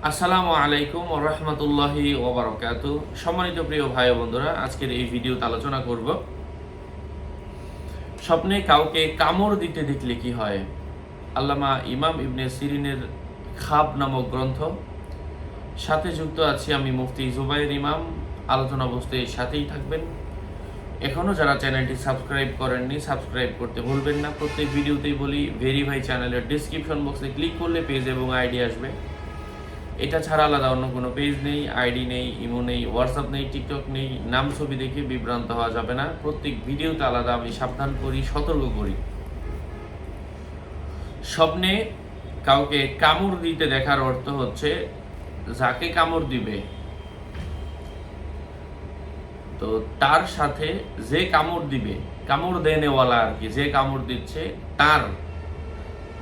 আসসালামু আলাইকুম ওয়া রাহমাতুল্লাহি ওয়া বারাকাতুহু। সম্মানিত প্রিয় ভাই ও বন্ধুরা, আজকের এই ভিডিওতে আলোচনা করব স্বপ্নে কাউকে কামড় দিতে দেখলে কি হয়। আল্লামা ইমাম ইবনে সিরিনের খাব নামক গ্রন্থ, সাথে যুক্ত আছি আমি মুফতি জুবাইর ইমাম। আলোচনা বসতে সাথেই থাকবেন। এখনও যারা চ্যানেলটি সাবস্ক্রাইব করেননি, সাবস্ক্রাইব করতে ভুলবেন না। প্রত্যেক ভিডিওতেই বলি, ভেরিফাই চ্যানেলের ডিসক্রিপশন বক্সে ক্লিক করলে পেজ এবং আইডি আসবে। এটা ছাড়া আলাদা অন্য কোনো পেজ নেই, আইডি নেই, ইমো নেই, হোয়াটসঅ্যাপ নেই, টিকটক নেই। নাম ছবি দেখে বিভ্রান্ত হওয়া যাবে না। প্রত্যেক ভিডিওতে আলাদা আমি সাবধান করি, সতর্ক করি। স্বপ্নে কাউকে কামড় দিতে দেখার অর্থ হচ্ছে, যাকে কামড় দিবে তো তার সাথে যে কামড় দিবে, কামড় দেনেওয়ালা আর কি, যে কামড় দিচ্ছে তার,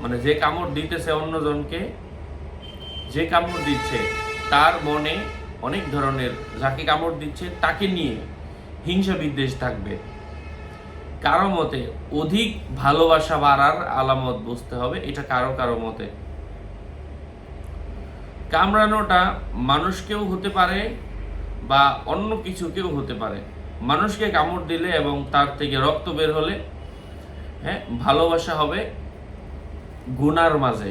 মানে যে কামড় দিতেছে অন্যজনকে, যে কামড় দিচ্ছে তার মনে অনেক ধরনের, যাকে কামড় দিচ্ছে তাকে নিয়ে হিংসা বিদ্বেষ থাকবে। কারো মতে অধিক ভালোবাসা বাড়ার আলামত বুঝতে হবে, এটা কারো কারো মতে। কামড়ানোটা মানুষকেও হতে পারে বা অন্য কিছুকেও হতে পারে। মানুষকে কামড় দিলে এবং তার থেকে রক্ত বের হলে ভালোবাসা হবে গুনার মাঝে,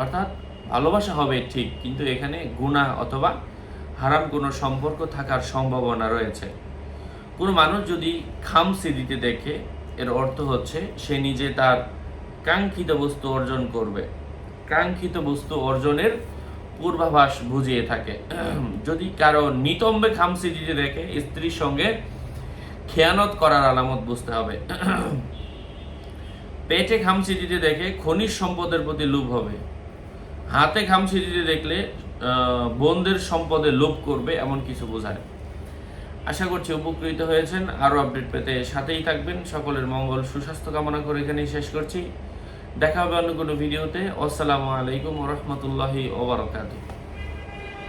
অর্থাৎ ভালোবাসা হবে ঠিক, কিন্তু এখানে গুনাহ অথবা হারাম কোনো সম্পর্ক থাকার সম্ভাবনা রয়েছে। কোনো মানুষ যদি খামসি দিতে দেখে, এর অর্থ হচ্ছে সে নিজে তার কাঙ্ক্ষিত বস্তু অর্জন করবে, কাঙ্ক্ষিত বস্তু অর্জনের পূর্বাভাস বুঝিয়ে থাকে। যদি কারো নিতম্বে খামসি দিতে দেখে, স্ত্রীর সঙ্গে খেয়ানত করার আলামত বুঝতে হবে। পেটে খামসি দিতে দেখে খনিজ সম্পদের প্রতি লোভ হবে। হাতে খামসি দিতে দেখলে বোনদের সম্পদে লোভ করবে, এমন কিছু বোঝায়। আশা করছি উপকৃত হয়েছেন। আরও আপডেট পেতে সাথেই থাকবেন। সকলের মঙ্গল সুস্বাস্থ্য কামনা করে এখানেই শেষ করছি। দেখা হবে অন্য কোনো ভিডিওতে। আসসালামু আলাইকুম ওয়া রাহমাতুল্লাহি ওয়া বারাকাতুহু।